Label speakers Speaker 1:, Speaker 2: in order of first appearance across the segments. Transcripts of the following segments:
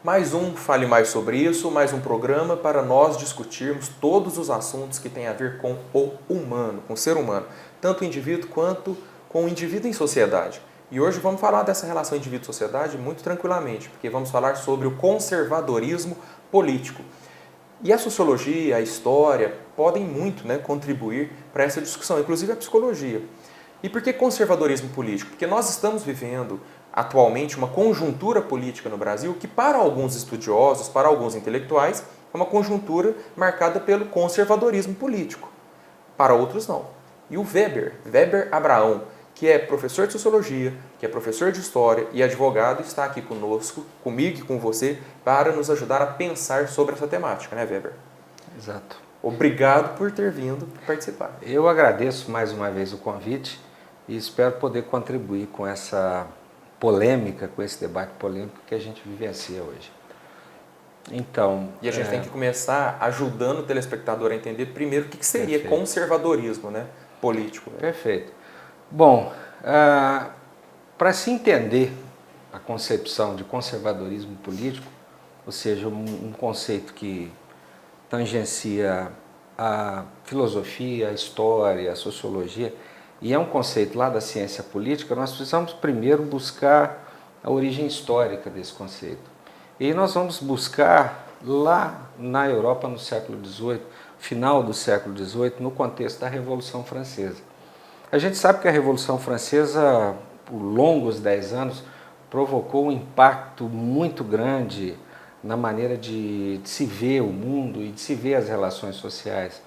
Speaker 1: Mais um Fale Mais Sobre Isso, mais um programa para nós discutirmos todos os assuntos que têm a ver com o humano, com o ser humano, tanto o indivíduo quanto com o indivíduo em sociedade. E hoje vamos falar dessa relação indivíduo-sociedade muito tranquilamente, porque vamos falar sobre o conservadorismo político. E a sociologia, a história, podem muito contribuir para essa discussão, inclusive a psicologia. E por que conservadorismo político? Porque nós estamos vivendo atualmente uma conjuntura política no Brasil que, para alguns estudiosos, para alguns intelectuais, é uma conjuntura marcada pelo conservadorismo político. Para outros, não. E o Weber Abraão, que é professor de sociologia, que é professor de história e advogado, está aqui conosco, comigo e com você, para nos ajudar a pensar sobre essa temática, né, Weber?
Speaker 2: Exato.
Speaker 1: Obrigado por ter vindo participar.
Speaker 2: Eu agradeço mais uma vez o convite e espero poder contribuir com essa polêmica, com esse debate polêmico que a gente vivencia hoje. Então,
Speaker 1: e a gente tem que começar ajudando o telespectador a entender primeiro o que seria
Speaker 2: Perfeito.
Speaker 1: Conservadorismo político.
Speaker 2: Perfeito. Bom, para se entender a concepção de conservadorismo político, ou seja, um conceito que tangencia a filosofia, a história, a sociologia, e é um conceito lá da ciência política, nós precisamos primeiro buscar a origem histórica desse conceito. E nós vamos buscar lá na Europa no século XVIII, final do século XVIII, no contexto da Revolução Francesa. A gente sabe que a Revolução Francesa, por longos 10 anos, provocou um impacto muito grande na maneira de se ver o mundo e de se ver as relações sociais.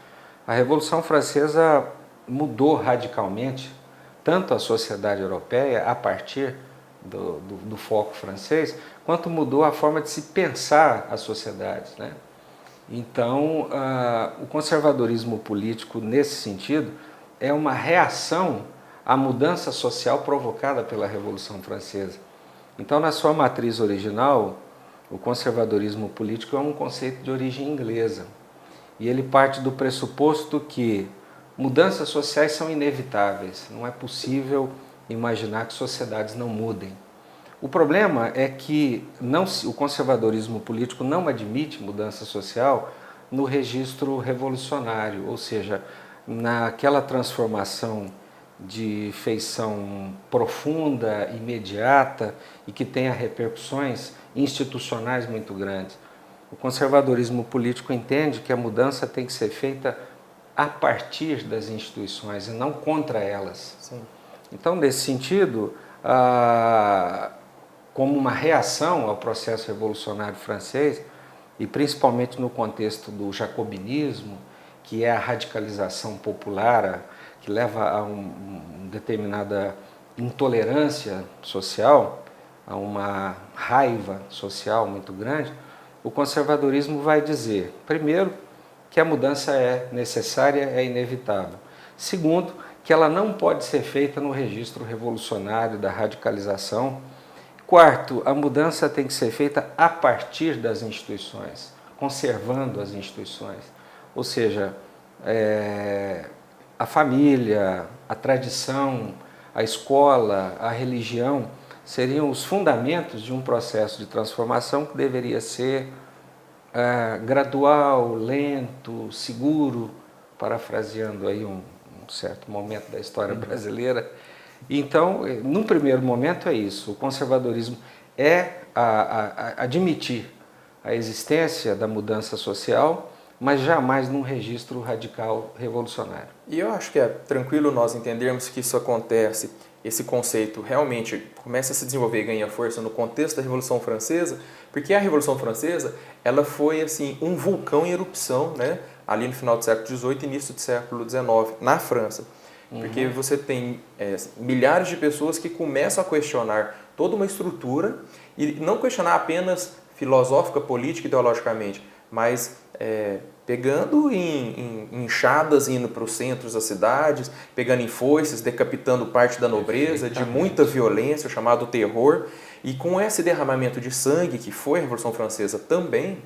Speaker 2: A Revolução Francesa mudou radicalmente tanto a sociedade europeia a partir do foco francês, quanto mudou a forma de se pensar as sociedades, né? Então, o conservadorismo político, nesse sentido, é uma reação à mudança social provocada pela Revolução Francesa. Então, na sua matriz original, o conservadorismo político é um conceito de origem inglesa. E ele parte do pressuposto que mudanças sociais são inevitáveis. Não é possível imaginar que sociedades não mudem. O problema é que o conservadorismo político não admite mudança social no registro revolucionário, ou seja, naquela transformação de feição profunda, imediata e que tenha repercussões institucionais muito grandes. O conservadorismo político entende que a mudança tem que ser feita a partir das instituições e não contra elas.
Speaker 1: Sim.
Speaker 2: Então, nesse sentido, como uma reação ao processo revolucionário francês, e principalmente no contexto do jacobinismo, que é a radicalização popular, que leva a uma determinada intolerância social, a uma raiva social muito grande, o conservadorismo vai dizer, primeiro, que a mudança é necessária, é inevitável. Segundo, que ela não pode ser feita no registro revolucionário da radicalização. Quarto, a mudança tem que ser feita a partir das instituições, conservando as instituições. Ou seja, a família, a tradição, a escola, a religião seriam os fundamentos de um processo de transformação que deveria ser gradual, lento, seguro, parafraseando aí um certo momento da história brasileira. Então, num primeiro momento é isso, o conservadorismo é admitir a existência da mudança social, mas jamais num registro radical revolucionário.
Speaker 1: E eu acho que é tranquilo nós entendermos que isso acontece, esse conceito realmente começa a se desenvolver e ganha força no contexto da Revolução Francesa, porque a Revolução Francesa ela foi assim, um vulcão em erupção, né? Ali no final do século XVIII e início do século XIX, na França. Porque você tem milhares de pessoas que começam a questionar toda uma estrutura, e não questionar apenas filosófica, política, ideologicamente, mas pegando em enxadas, indo para os centros das cidades, pegando em foices, decapitando parte da nobreza, de muita violência, o chamado terror. E com esse derramamento de sangue, que foi a Revolução Francesa também,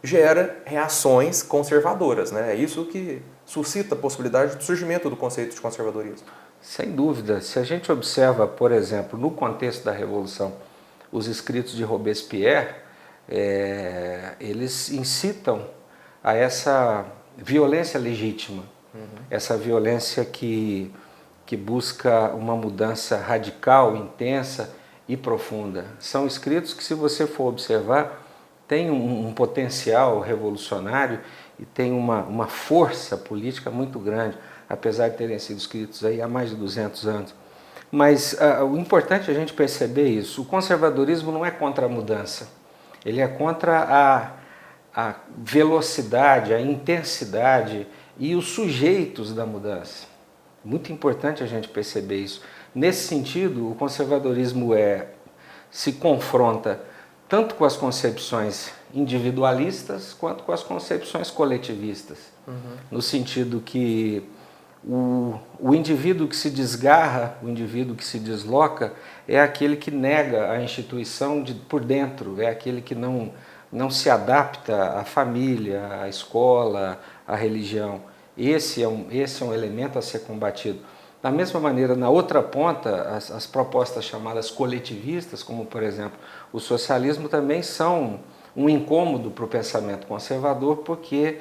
Speaker 1: gera reações conservadoras, né? É isso que suscita a possibilidade do surgimento do conceito de conservadorismo.
Speaker 2: Sem dúvida. Se a gente observa, por exemplo, no contexto da Revolução, os escritos de Robespierre, eles incitam a essa violência legítima, essa violência que busca uma mudança radical, intensa e profunda. São escritos que, se você for observar, têm um potencial revolucionário e têm uma força política muito grande, apesar de terem sido escritos aí há mais de 200 anos. Mas o importante é a gente perceber isso. O conservadorismo não é contra a mudança, ele é contra a velocidade, a intensidade e os sujeitos da mudança. Muito importante a gente perceber isso. Nesse sentido, o conservadorismo se confronta tanto com as concepções individualistas quanto com as concepções coletivistas. No sentido que o indivíduo que se desgarra, o indivíduo que se desloca, é aquele que nega a instituição por dentro, é aquele que não se adapta à família, à escola, à religião. Esse é um elemento a ser combatido. Da mesma maneira, na outra ponta, as propostas chamadas coletivistas, como por exemplo o socialismo, também são um incômodo para o pensamento conservador, porque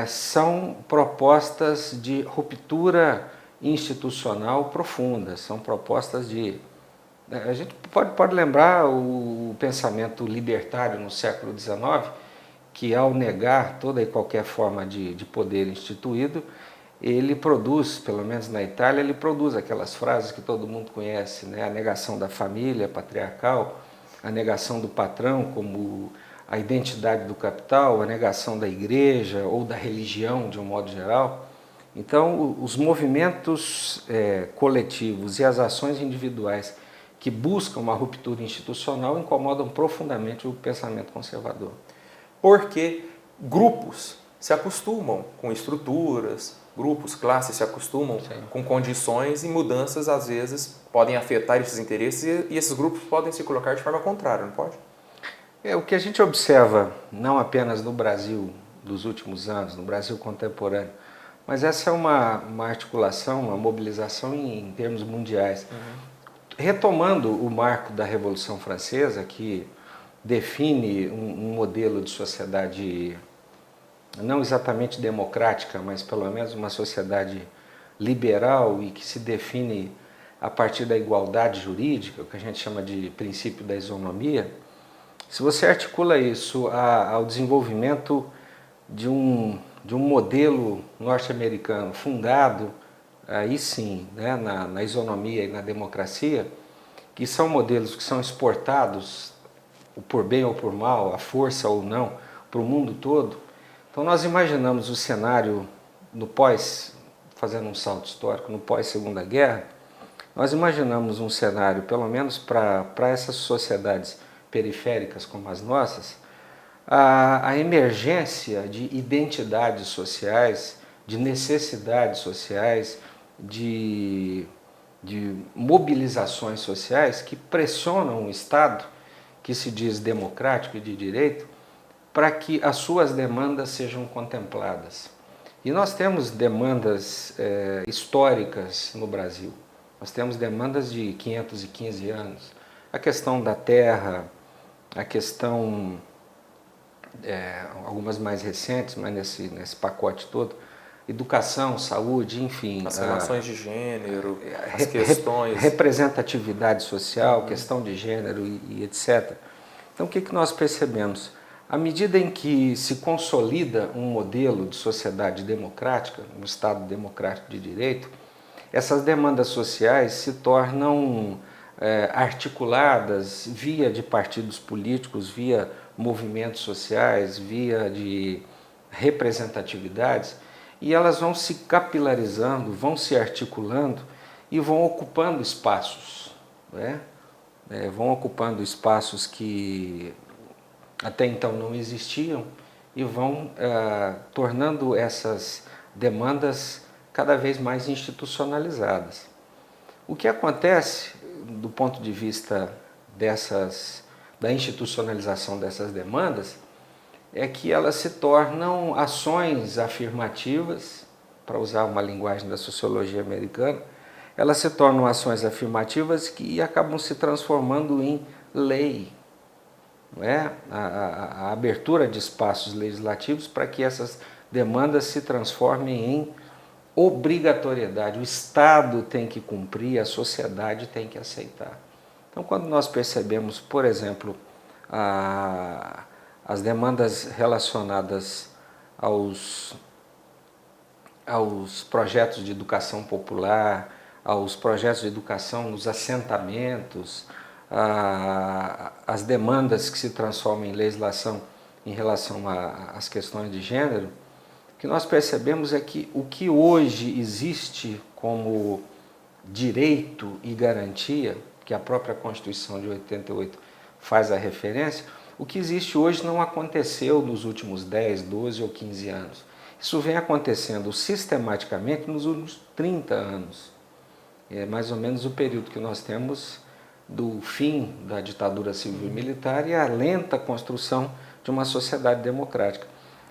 Speaker 2: são propostas de ruptura institucional profunda, são propostas de... A gente pode lembrar o pensamento libertário no século XIX, que ao negar toda e qualquer forma de poder instituído, ele produz, pelo menos na Itália, ele produz aquelas frases que todo mundo conhece, né? A negação da família patriarcal, a negação do patrão como a identidade do capital, a negação da igreja ou da religião de um modo geral. Então, os movimentos coletivos e as ações individuais que buscam uma ruptura institucional incomodam profundamente o pensamento conservador.
Speaker 1: Porque grupos se acostumam com estruturas, grupos, classes se acostumam com condições e mudanças, às vezes, podem afetar esses interesses e esses grupos podem se colocar de forma contrária, não pode?
Speaker 2: O que a gente observa, não apenas no Brasil dos últimos anos, no Brasil contemporâneo, mas essa é uma articulação, uma mobilização em termos mundiais. Retomando o marco da Revolução Francesa, que define um modelo de sociedade não exatamente democrática, mas pelo menos uma sociedade liberal e que se define a partir da igualdade jurídica, o que a gente chama de princípio da isonomia. Se você articula isso ao desenvolvimento de um modelo norte-americano fundado, aí sim, né, na isonomia e na democracia, que são modelos que são exportados, por bem ou por mal, à força ou não, para o mundo todo. Então nós imaginamos o cenário no fazendo um salto histórico, no pós-Segunda Guerra, nós imaginamos um cenário, pelo menos para essas sociedades periféricas como as nossas, a emergência de identidades sociais, de necessidades sociais, de mobilizações sociais que pressionam o Estado, que se diz democrático e de direito, para que as suas demandas sejam contempladas. E nós temos demandas históricas no Brasil, nós temos demandas de 515 anos, a questão da terra, a questão, algumas mais recentes, mas nesse pacote todo, educação, saúde, enfim.
Speaker 1: As relações de gênero, as questões...
Speaker 2: Representatividade social, questão de gênero e etc. Então o que nós percebemos? À medida em que se consolida um modelo de sociedade democrática, um Estado democrático de direito, essas demandas sociais se tornam articuladas via de partidos políticos, via movimentos sociais, via de representatividades, e elas vão se capilarizando, vão se articulando e vão ocupando espaços, né? Vão ocupando espaços que até então não existiam e vão tornando essas demandas cada vez mais institucionalizadas. O que acontece do ponto de vista da institucionalização dessas demandas é que elas se tornam ações afirmativas, para usar uma linguagem da sociologia americana, elas se tornam ações afirmativas que acabam se transformando em lei. não é? A abertura de espaços legislativos para que essas demandas se transformem em obrigatoriedade. O Estado tem que cumprir, a sociedade tem que aceitar. Então, quando nós percebemos, por exemplo, as demandas relacionadas aos projetos de educação popular, aos projetos de educação nos assentamentos, as demandas que se transformam em legislação em relação às questões de gênero, o que nós percebemos é que o que hoje existe como direito e garantia, que a própria Constituição de 88 faz a referência, o que existe hoje não aconteceu nos últimos 10, 12 ou 15 anos. Isso vem acontecendo sistematicamente nos últimos 30 anos. É mais ou menos o período que nós temos do fim da ditadura civil-militar e a lenta construção de uma sociedade democrática.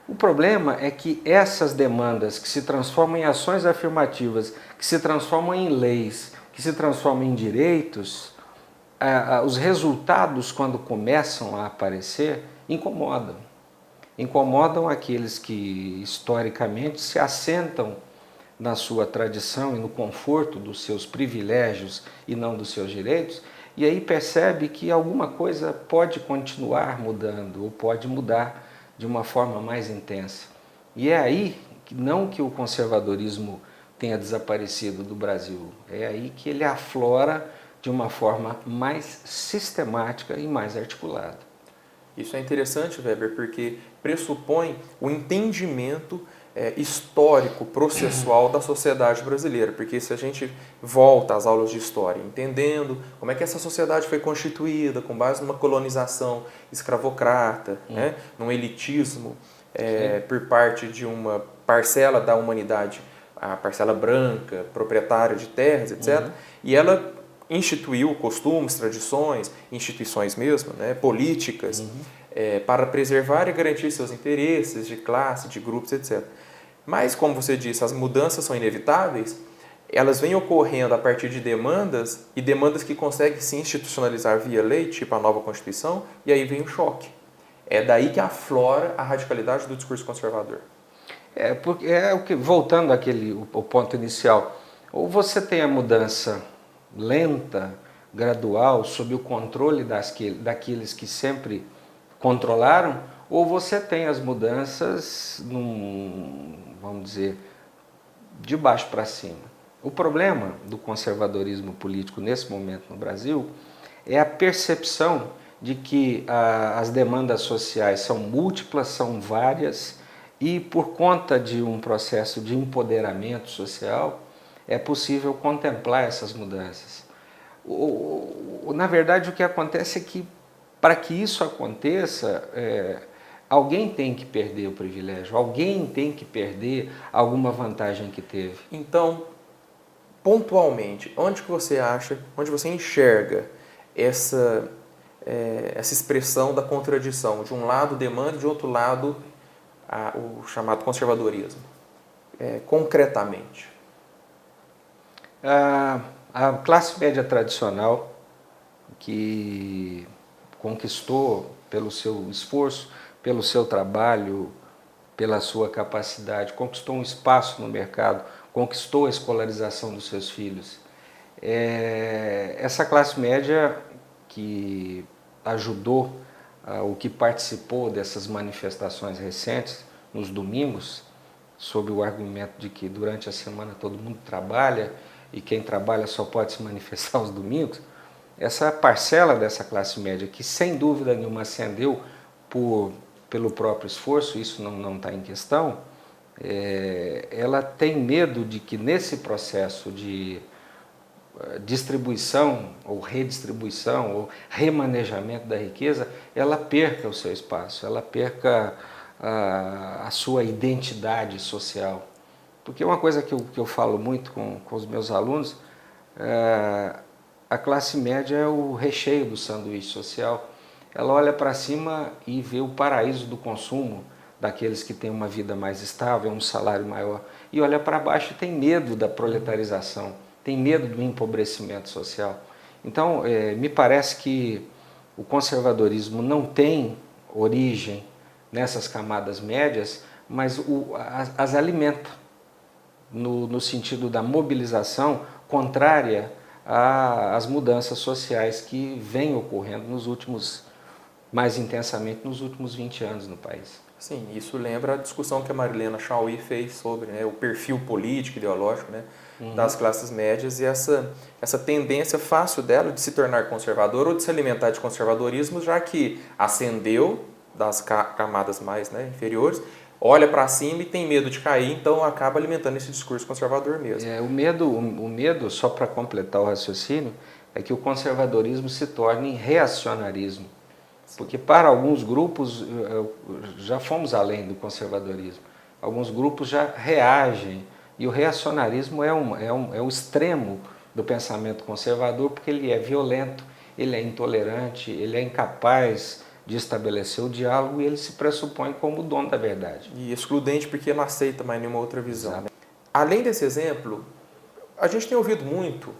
Speaker 2: O problema é que essas demandas que se transformam em ações afirmativas, que se transformam em leis, que se transformam em direitos, os resultados, quando começam a aparecer, incomodam. Incomodam aqueles que, historicamente, se assentam na sua tradição e no conforto dos seus privilégios e não dos seus direitos, e aí percebe que alguma coisa pode continuar mudando, ou pode mudar de uma forma mais intensa. E é aí, não que o conservadorismo tenha desaparecido do Brasil, é aí que ele aflora de uma forma mais sistemática e mais articulada.
Speaker 1: Isso é interessante, Weber, porque pressupõe o entendimento histórico, processual da sociedade brasileira, porque se a gente volta às aulas de história, entendendo como é que essa sociedade foi constituída, com base numa colonização escravocrata, né, num elitismo por parte de uma parcela da humanidade, a parcela branca, proprietária de terras, etc., e ela instituiu costumes, tradições, instituições mesmo, né, políticas, para preservar e garantir seus interesses de classe, de grupos, etc. Mas, como você disse, as mudanças são inevitáveis, elas vêm ocorrendo a partir de demandas, e demandas que conseguem se institucionalizar via lei, tipo a nova Constituição, e aí vem o choque. É daí que aflora a radicalidade do discurso conservador.
Speaker 2: Porque voltando ao ponto inicial, ou você tem a mudança lenta, gradual, sob o controle daqueles que sempre controlaram, ou você tem as mudanças, vamos dizer, de baixo para cima. O problema do conservadorismo político nesse momento no Brasil é a percepção de que as demandas sociais são múltiplas, são várias, e por conta de um processo de empoderamento social, é possível contemplar essas mudanças. Na verdade, o que acontece é que, para que isso aconteça, alguém tem que perder o privilégio, alguém tem que perder alguma vantagem que teve.
Speaker 1: Então, pontualmente, onde você enxerga essa expressão da contradição? De um lado demanda, de outro lado o chamado conservadorismo. Concretamente.
Speaker 2: A classe média tradicional, que conquistou pelo seu esforço, pelo seu trabalho, pela sua capacidade, conquistou um espaço no mercado, conquistou a escolarização dos seus filhos. Essa classe média que ajudou, o que participou dessas manifestações recentes, nos domingos, sob o argumento de que durante a semana todo mundo trabalha e quem trabalha só pode se manifestar aos domingos, essa parcela dessa classe média que sem dúvida nenhuma ascendeu pelo próprio esforço, isso não está em questão, ela tem medo de que nesse processo de distribuição ou redistribuição ou remanejamento da riqueza, ela perca o seu espaço, ela perca a sua identidade social. Porque uma coisa que eu falo muito com os meus alunos, a classe média é o recheio do sanduíche social. Ela olha para cima e vê o paraíso do consumo daqueles que têm uma vida mais estável, um salário maior. E olha para baixo e tem medo da proletarização, tem medo do empobrecimento social. Então, me parece que o conservadorismo não tem origem nessas camadas médias, mas as alimenta no sentido da mobilização contrária às mudanças sociais que vêm ocorrendo mais intensamente nos últimos 20 anos no país.
Speaker 1: Sim, isso lembra a discussão que a Marilena Chaui fez sobre, né, o perfil político, ideológico, né, das classes médias e essa tendência fácil dela de se tornar conservadora ou de se alimentar de conservadorismo, já que ascendeu das camadas mais, né, inferiores, olha para cima e tem medo de cair, então acaba alimentando esse discurso conservador mesmo.
Speaker 2: O medo, só para completar o raciocínio, é que o conservadorismo se torne reacionarismo. Porque para alguns grupos, já fomos além do conservadorismo, alguns grupos já reagem, e o reacionarismo é o extremo do pensamento conservador, porque ele é violento, ele é intolerante, ele é incapaz de estabelecer o diálogo e ele se pressupõe como o dono da verdade.
Speaker 1: E excludente porque não aceita mais nenhuma outra visão. Né? Além desse exemplo, a gente tem ouvido muito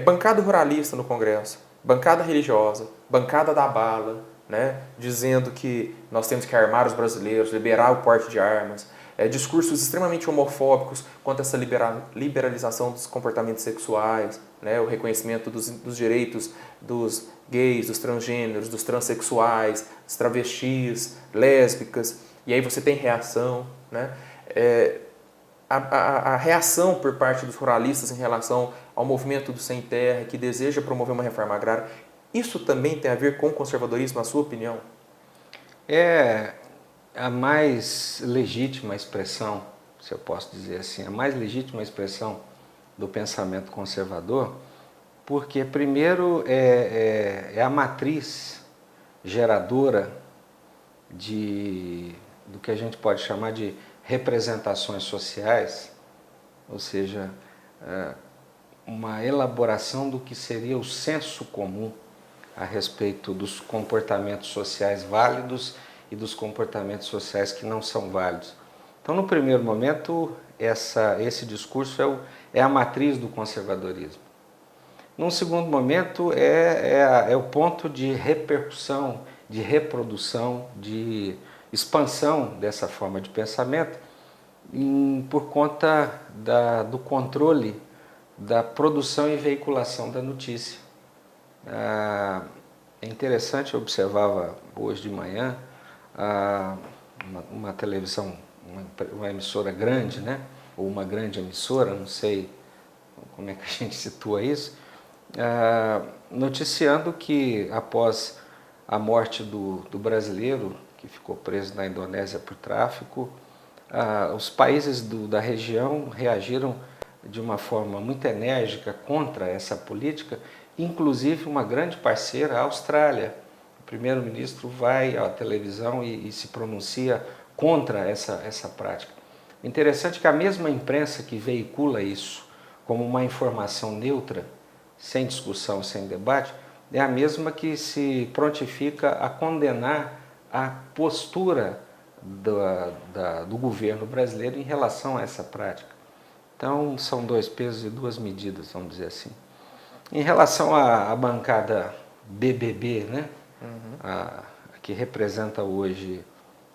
Speaker 1: bancada ruralista no Congresso, bancada religiosa, bancada da bala, né, dizendo que nós temos que armar os brasileiros, liberar o porte de armas, discursos extremamente homofóbicos quanto a essa liberalização dos comportamentos sexuais, né, o reconhecimento dos direitos dos gays, dos transgêneros, dos transexuais, dos travestis, lésbicas, e aí você tem reação, né? A reação por parte dos ruralistas em relação ao movimento do Sem Terra, que deseja promover uma reforma agrária, isso também tem a ver com o conservadorismo, na sua opinião?
Speaker 2: É a mais legítima expressão, se eu posso dizer assim, a mais legítima expressão do pensamento conservador, porque primeiro é a matriz geradora do que a gente pode chamar de representações sociais, ou seja, uma elaboração do que seria o senso comum a respeito dos comportamentos sociais válidos e dos comportamentos sociais que não são válidos. Então, no primeiro momento, esse discurso é a matriz do conservadorismo. Num segundo momento, é o ponto de repercussão, de reprodução, de expansão dessa forma de pensamento por conta do controle da produção e veiculação da notícia. É interessante, eu observava hoje de manhã uma televisão, uma emissora grande, né? Ou uma grande emissora, não sei como é que a gente situa isso, noticiando que após a morte do brasileiro que ficou preso na Indonésia por tráfico, os países da região reagiram de uma forma muito enérgica contra essa política, inclusive uma grande parceira, a Austrália. O primeiro-ministro vai à televisão e se pronuncia contra essa prática. O interessante é que a mesma imprensa que veicula isso como uma informação neutra, sem discussão, sem debate, é a mesma que se prontifica a condenar a postura do governo brasileiro em relação a essa prática. Então, são dois pesos e duas medidas, vamos dizer assim. Em relação à bancada BBB, né, que representa hoje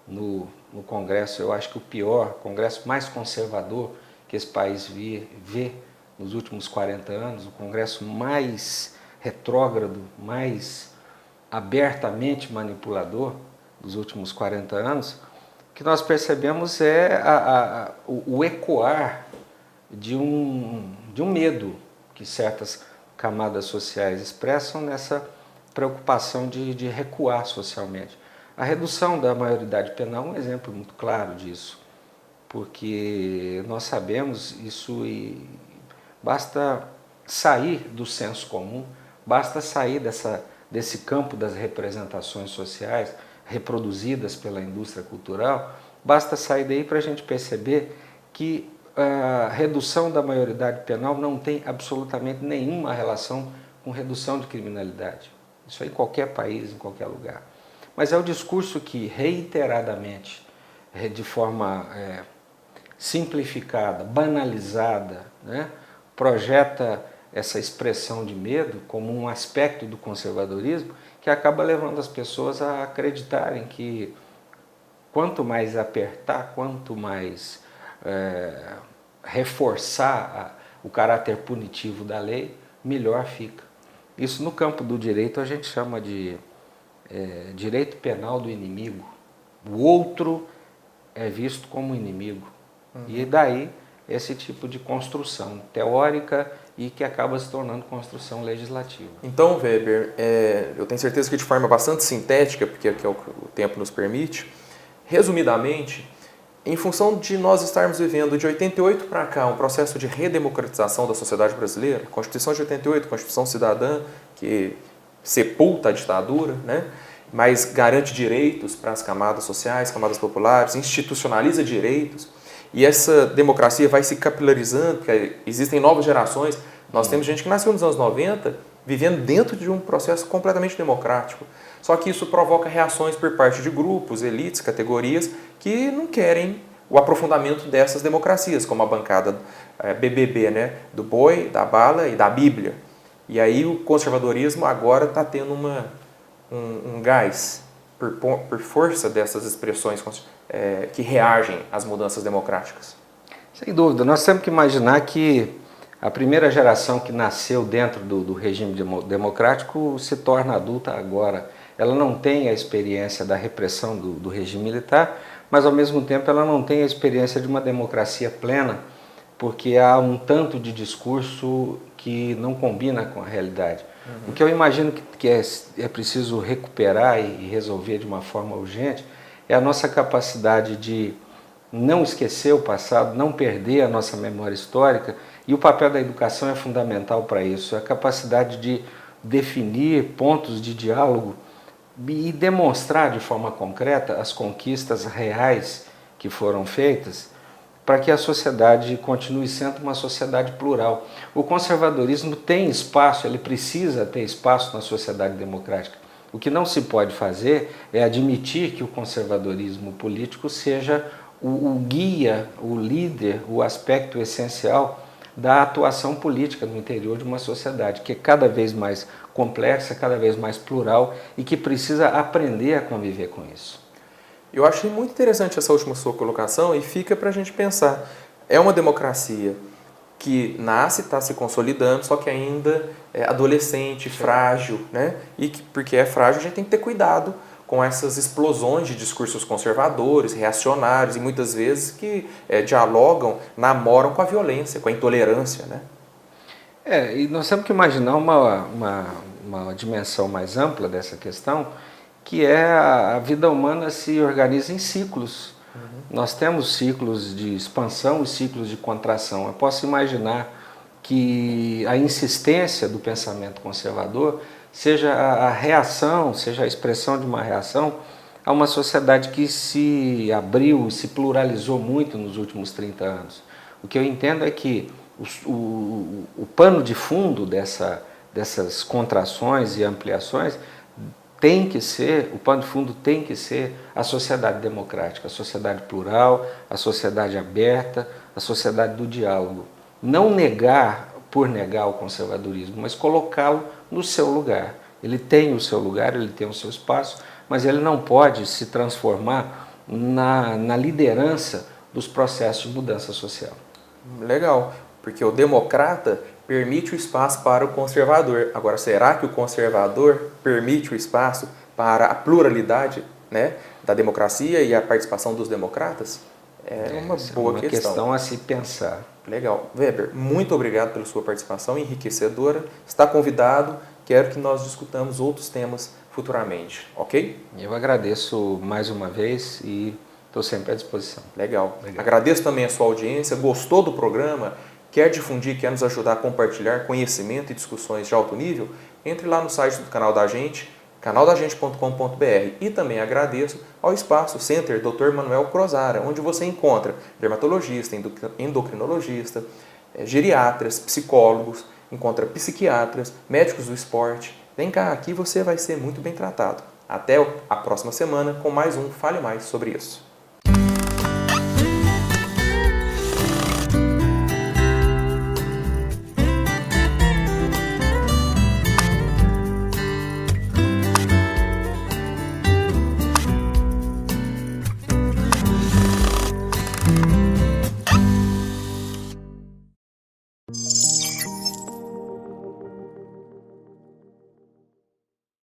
Speaker 2: no Congresso, eu acho que o Congresso mais conservador que esse país vê nos últimos 40 anos, o Congresso mais retrógrado, mais abertamente manipulador dos últimos 40 anos, o que nós percebemos é o ecoar de um medo que certas camadas sociais expressam nessa preocupação de recuar socialmente. A redução da maioridade penal é um exemplo muito claro disso, porque nós sabemos isso e basta sair do senso comum, basta sair desse campo das representações sociais reproduzidas pela indústria cultural, basta sair daí para a gente perceber que a redução da maioridade penal não tem absolutamente nenhuma relação com redução de criminalidade. Isso aí em qualquer país, em qualquer lugar. Mas é o discurso que reiteradamente, de forma simplificada, banalizada, né, projeta essa expressão de medo como um aspecto do conservadorismo que acaba levando as pessoas a acreditarem que quanto mais apertar, quanto mais reforçar o caráter punitivo da lei, melhor fica. Isso no campo do direito a gente chama de direito penal do inimigo. O outro é visto como inimigo. E daí esse tipo de construção teórica e que acaba se tornando construção legislativa.
Speaker 1: Então, Weber, eu tenho certeza que de forma bastante sintética, porque é o que o tempo nos permite, resumidamente, em função de nós estarmos vivendo de 88 para cá um processo de redemocratização da sociedade brasileira, Constituição de 88, Constituição Cidadã, que sepulta a ditadura, né? Mas garante direitos para as camadas sociais, camadas populares, institucionaliza direitos, e essa democracia vai se capilarizando, porque existem novas gerações. Nós temos gente que nasceu nos anos 90, vivendo dentro de um processo completamente democrático. Só que isso provoca reações por parte de grupos, elites, categorias, que não querem o aprofundamento dessas democracias, como a bancada BBB, né? Do boi, da bala e da Bíblia. E aí o conservadorismo agora está tendo um gás por força dessas expressões que reagem às mudanças democráticas.
Speaker 2: Sem dúvida, nós temos que imaginar que a primeira geração que nasceu dentro do regime democrático se torna adulta agora. Ela não tem a experiência da repressão do regime militar, mas ao mesmo tempo ela não tem a experiência de uma democracia plena, porque há um tanto de discurso que não combina com a realidade. O que eu imagino que é preciso recuperar e resolver de uma forma urgente é a nossa capacidade de não esquecer o passado, não perder a nossa memória histórica, e o papel da educação é fundamental para isso, a capacidade de definir pontos de diálogo e demonstrar de forma concreta as conquistas reais que foram feitas para que a sociedade continue sendo uma sociedade plural. O conservadorismo tem espaço, ele precisa ter espaço na sociedade democrática. O que não se pode fazer é admitir que o conservadorismo político seja o guia, o líder, o aspecto essencial da atuação política no interior de uma sociedade que é cada vez mais complexa, cada vez mais plural e que precisa aprender a conviver com isso.
Speaker 1: Eu achei muito interessante essa última sua colocação e fica para a gente pensar. É uma democracia que nasce, está se consolidando, só que ainda é adolescente, frágil, né? E porque é frágil, a gente tem que ter cuidado com essas explosões de discursos conservadores, reacionários e muitas vezes que dialogam, namoram com a violência, com a intolerância, né?
Speaker 2: E nós temos que imaginar uma dimensão mais ampla dessa questão, que é a vida humana se organiza em ciclos. Nós temos ciclos de expansão e ciclos de contração. Eu posso imaginar que a insistência do pensamento conservador seja a reação, seja a expressão de uma reação a uma sociedade que se abriu, se pluralizou muito nos últimos 30 anos. O que eu entendo é que o pano de fundo dessas contrações e ampliações o pano de fundo tem que ser a sociedade democrática, a sociedade plural, a sociedade aberta, a sociedade do diálogo. Não negar por negar o conservadorismo, mas colocá-lo no seu lugar. Ele tem o seu lugar, ele tem o seu espaço, mas ele não pode se transformar na liderança dos processos de mudança social.
Speaker 1: Legal, porque o democrata permite o espaço para o conservador. Agora, será que o conservador permite o espaço para a pluralidade, né, da democracia e a participação dos democratas? É uma boa questão.
Speaker 2: Questão a se pensar.
Speaker 1: Legal. Weber, muito obrigado pela sua participação enriquecedora. Está convidado, quero que nós discutamos outros temas futuramente, ok?
Speaker 2: Eu agradeço mais uma vez e estou sempre à disposição.
Speaker 1: Legal. Agradeço também a sua audiência. Gostou do programa? Quer difundir, quer nos ajudar a compartilhar conhecimento e discussões de alto nível? Entre lá no site do canal da gente, canaldagente.com.br, e também agradeço ao Espaço Center Dr. Manuel Crozara, onde você encontra dermatologista, endocrinologista, geriatras, psicólogos, encontra psiquiatras, médicos do esporte. Vem cá, aqui você vai ser muito bem tratado. Até a próxima semana com mais um Fale Mais sobre isso.